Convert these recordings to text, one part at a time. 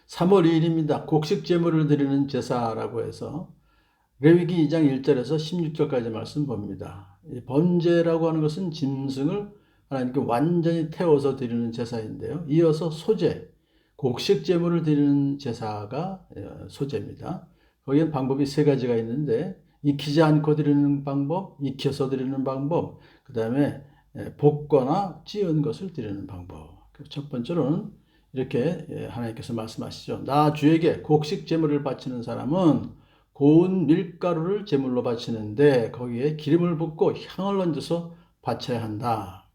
3월 2일입니다. 곡식 제물을 드리는 제사라고 해서 레위기 2장 1절에서 16절까지 말씀 봅니다. 이 번제라고 하는 것은 짐승을 하나님께 완전히 태워서 드리는 제사인데요. 이어서 소제, 곡식 제물을 드리는 제사가 소제입니다. 거기엔 방법이 세 가지가 있는데 익히지 않고 드리는 방법, 익혀서 드리는 방법, 그 다음에 볶거나 찌은 것을 드리는 방법. 첫 번째로는 이렇게 하나님께서 말씀하시죠. 나 주에게 곡식 제물을 바치는 사람은 고운 밀가루를 제물로 바치는데 거기에 기름을 붓고 향을 얹어서 바쳐야 한다.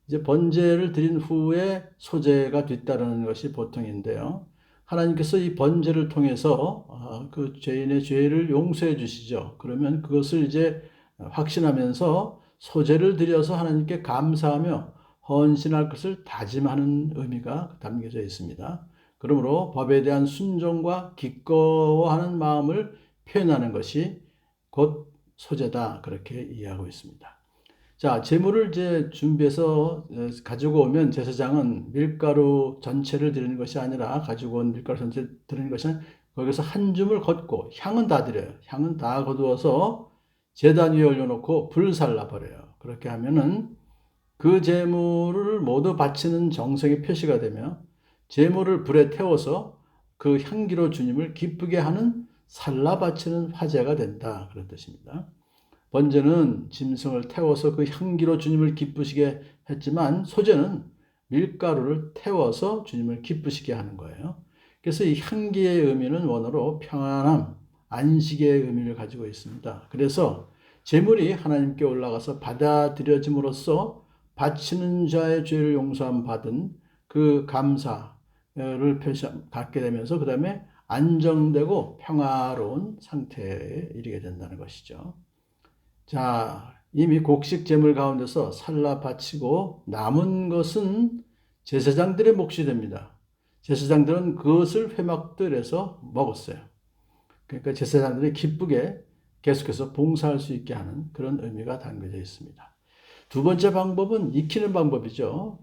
이제 번제를 드린 후에 소제가 뒤따르는 것이 보통인데요. 하나님께서 이 번제를 통해서 그 죄인의 죄를 용서해 주시죠. 그러면 그것을 이제 확신하면서 소제를 드려서 하나님께 감사하며 헌신할 것을 다짐하는 의미가 담겨져 있습니다. 그러므로 법에 대한 순종과 기꺼워하는 마음을 표현하는 것이 곧 소제다. 그렇게 이해하고 있습니다. 자, 제물을 이제 준비해서 가지고 오면 제사장은 밀가루 전체를 드리는 것이 아니라 가지고 온 밀가루 전체를 드리는 것이 아니라 거기서 한 줌을 걷고 향은 다 드려요. 향은 다 거두어서 제단 위에 올려놓고 불살라 버려요. 그렇게 하면은 그 제물을 모두 바치는 정성의 표시가 되며 제물을 불에 태워서 그 향기로 주님을 기쁘게 하는 살라 바치는 화제가 된다. 그런 뜻입니다. 번제는 짐승을 태워서 그 향기로 주님을 기쁘시게 했지만 소제는 밀가루를 태워서 주님을 기쁘시게 하는 거예요. 그래서 이 향기의 의미는 원어로 평안함, 안식의 의미를 가지고 있습니다. 그래서 제물이 하나님께 올라가서 받아들여짐으로써 바치는 자의 죄를 용서함 받은 그 감사를 갖게 되면서 그 다음에 안정되고 평화로운 상태에 이르게 된다는 것이죠. 자, 이미 곡식 제물 가운데서 살라 바치고 남은 것은 제사장들의 몫이 됩니다. 제사장들은 그것을 회막들에서 먹었어요. 그러니까 제사장들이 기쁘게 계속해서 봉사할 수 있게 하는 그런 의미가 담겨져 있습니다. 두 번째 방법은 익히는 방법이죠.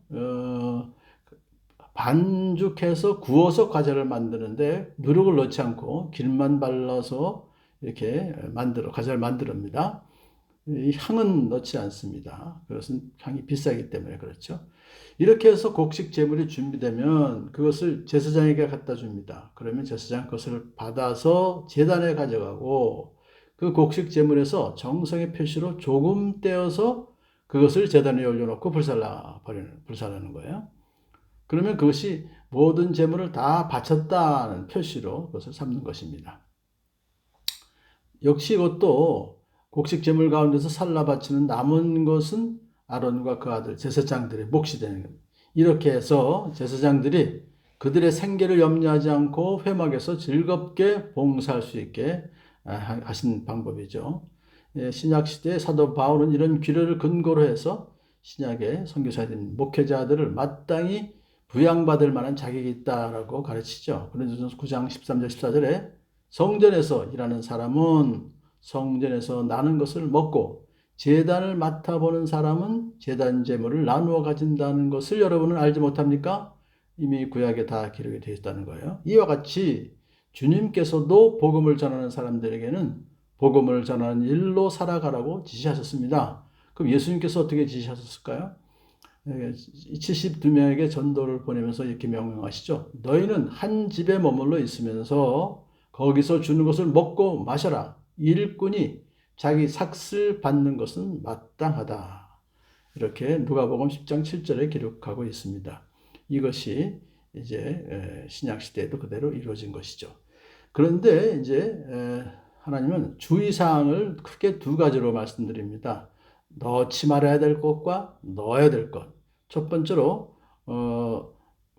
반죽해서 구워서 과자를 만드는데 누룩을 넣지 않고 기름만 발라서 이렇게 과자를 만듭니다. 이 향은 넣지 않습니다. 그것은 향이 비싸기 때문에 그렇죠. 이렇게 해서 곡식 제물이 준비되면 그것을 제사장에게 갖다 줍니다. 그러면 제사장 그것을 받아서 제단에 가져가고 그 곡식 제물에서 정성의 표시로 조금 떼어서 그것을 제단 위에 올려놓고 불살라는 거예요. 그러면 그것이 모든 제물을 다 바쳤다는 표시로 그것을 삼는 것입니다. 역시 이것도 곡식 제물 가운데서 살라 바치는 남은 것은 아론과 그 아들 제사장들의 몫이 되는 겁니다. 이렇게 해서 제사장들이 그들의 생계를 염려하지 않고 회막에서 즐겁게 봉사할 수 있게 하신 방법이죠. 신약 시대의 사도 바울은 이런 규례를 근거로 해서 신약의 선교사들, 목회자들을 마땅히 부양받을 만한 자격이 있다라고 가르치죠. 고린도전서 9장 13절 14절에 성전에서 일하는 사람은 성전에서 나는 것을 먹고 제단을 맡아보는 사람은 제단 제물을 나누어 가진다는 것을 여러분은 알지 못합니까? 이미 구약에 다 기록이 되어 있다는 거예요. 이와 같이 주님께서도 복음을 전하는 사람들에게는 복음을 전하는 일로 살아가라고 지시하셨습니다. 그럼 예수님께서 어떻게 지시하셨을까요? 72명에게 전도를 보내면서 이렇게 명령하시죠. 너희는 한 집에 머물러 있으면서 거기서 주는 것을 먹고 마셔라. 일꾼이 자기 삭슬 받는 것은 마땅하다. 이렇게 누가복음 10장 7절에 기록하고 있습니다. 이것이 이제 신약 시대에도 그대로 이루어진 것이죠. 그런데 이제 하나님은 주의사항을 크게 두 가지로 말씀드립니다. 넣지 말아야 될 것과 넣어야 될 것. 첫 번째로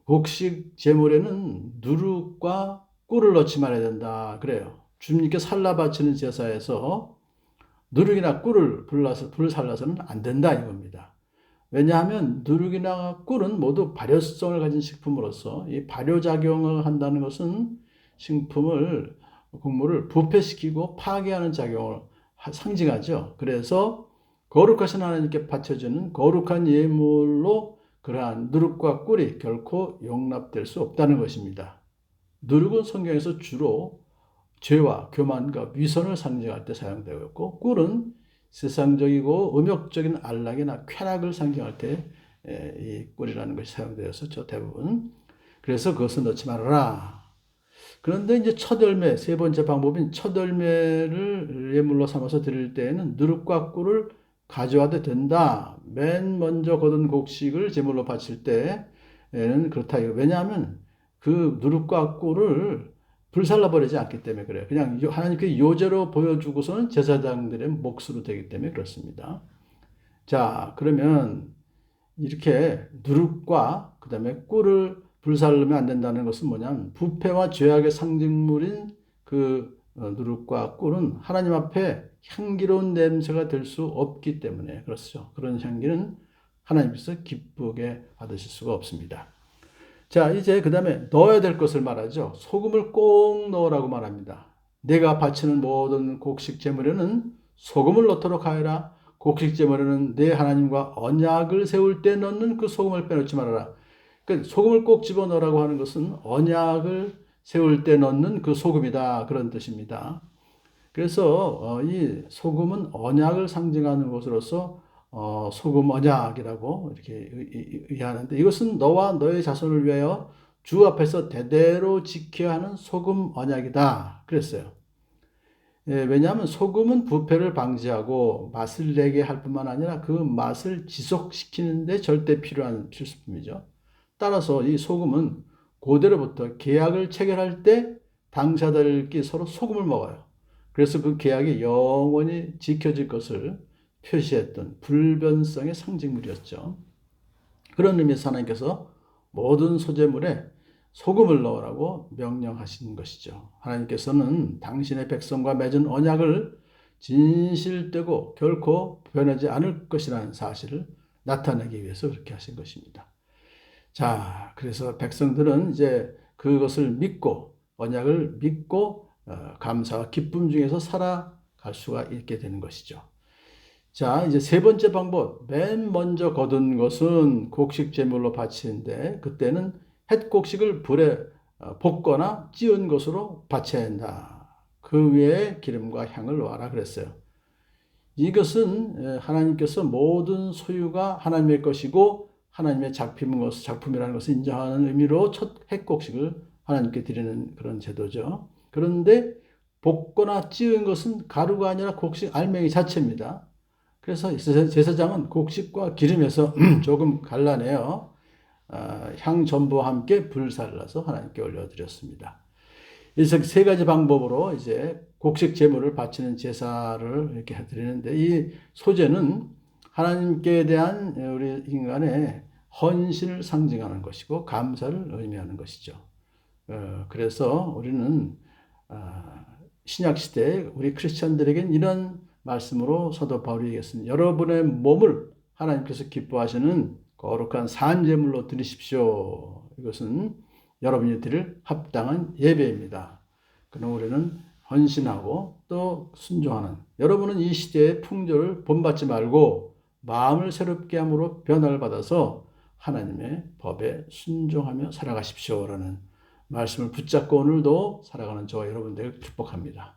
곡식 제물에는 누룩과 꿀을 넣지 말아야 된다. 그래요. 주님께 살라 바치는 제사에서 누룩이나 꿀을 불살라서는 안 된다 이겁니다. 왜냐하면 누룩이나 꿀은 모두 발효성을 가진 식품으로서 이 발효작용을 한다는 것은 곡물을 부패시키고 파괴하는 작용을 상징하죠. 그래서 거룩하신 하나님께 바쳐주는 거룩한 예물로 그러한 누룩과 꿀이 결코 용납될 수 없다는 것입니다. 누룩은 성경에서 주로 죄와 교만과 위선을 상징할 때 사용되고 있고, 꿀은 세상적이고 음욕적인 안락이나 쾌락을 상징할 때 이 꿀이라는 것이 사용되었었죠, 대부분. 그래서 그것을 넣지 말아라. 그런데 이제 첫 열매, 세 번째 방법인 첫 열매를 예물로 삼아서 드릴 때에는 누룩과 꿀을 가져와도 된다. 맨 먼저 거둔 곡식을 제물로 바칠 때에는 그렇다. 왜냐하면 그 누룩과 꿀을 불살라 버리지 않기 때문에 그래요. 그냥 하나님께 요제로 보여주고서는 제사장들의 몫으로 되기 때문에 그렇습니다. 자, 그러면 이렇게 누룩과 그 다음에 꿀을 불살르면 안 된다는 것은 뭐냐면 부패와 죄악의 상징물인 그 누룩과 꿀은 하나님 앞에 향기로운 냄새가 될 수 없기 때문에 그렇죠. 그런 향기는 하나님께서 기쁘게 받으실 수가 없습니다. 자, 이제 그 다음에 넣어야 될 것을 말하죠. 소금을 꼭 넣으라고 말합니다. 내가 바치는 모든 곡식 제물에는 소금을 넣도록 하여라. 곡식 제물에는 내 하나님과 언약을 세울 때 넣는 그 소금을 빼놓지 말아라. 그러니까 소금을 꼭 집어넣으라고 하는 것은 언약을 세울 때 넣는 그 소금이다. 그런 뜻입니다. 그래서 이 소금은 언약을 상징하는 것으로서 소금 언약이라고 이렇게 의하는데, 이것은 너와 너의 자손을 위하여 주 앞에서 대대로 지켜야 하는 소금 언약이다. 그랬어요. 왜냐하면 소금은 부패를 방지하고 맛을 내게 할 뿐만 아니라 그 맛을 지속시키는 데 절대 필요한 필수품이죠. 따라서 이 소금은 고대로부터 계약을 체결할 때 당사자들끼리 서로 소금을 먹어요. 그래서 그 계약이 영원히 지켜질 것을 표시했던 불변성의 상징물이었죠. 그런 의미에서 하나님께서 모든 소재물에 소금을 넣으라고 명령하신 것이죠. 하나님께서는 당신의 백성과 맺은 언약을 진실되고 결코 변하지 않을 것이라는 사실을 나타내기 위해서 그렇게 하신 것입니다. 자, 그래서 백성들은 이제 그것을 믿고, 언약을 믿고 감사와 기쁨 중에서 살아갈 수가 있게 되는 것이죠. 자, 이제 세 번째 방법, 맨 먼저 거둔 것은 곡식 제물로 바치는데, 그때는 햇곡식을 불에 볶거나 찌은 것으로 바쳐야 한다. 그 위에 기름과 향을 놓아라 그랬어요. 이것은 하나님께서 모든 소유가 하나님의 것이고 하나님의 작품이라는 것을 인정하는 의미로 첫 햇곡식을 하나님께 드리는 그런 제도죠. 그런데 볶거나 찌은 것은 가루가 아니라 곡식 알맹이 자체입니다. 그래서 제사장은 곡식과 기름에서 조금 갈라내어 향 전부와 함께 불살라서 하나님께 올려드렸습니다. 이렇게 세 가지 방법으로 이제 곡식 제물을 바치는 제사를 이렇게 드리는데, 이 소재는 하나님께 대한 우리 인간의 헌신을 상징하는 것이고 감사를 의미하는 것이죠. 그래서 우리는 신약 시대에 우리 크리스천들에겐 이런 말씀으로 사도 바울이 얘기했습니다. 여러분의 몸을 하나님께서 기뻐하시는 거룩한 산제물로 드리십시오. 이것은 여러분이 드릴 합당한 예배입니다. 그럼 우리는 헌신하고 또 순종하는, 여러분은 이 시대의 풍조를 본받지 말고 마음을 새롭게 함으로 변화를 받아서 하나님의 법에 순종하며 살아가십시오라는 말씀을 붙잡고 오늘도 살아가는 저와 여러분들을 축복합니다.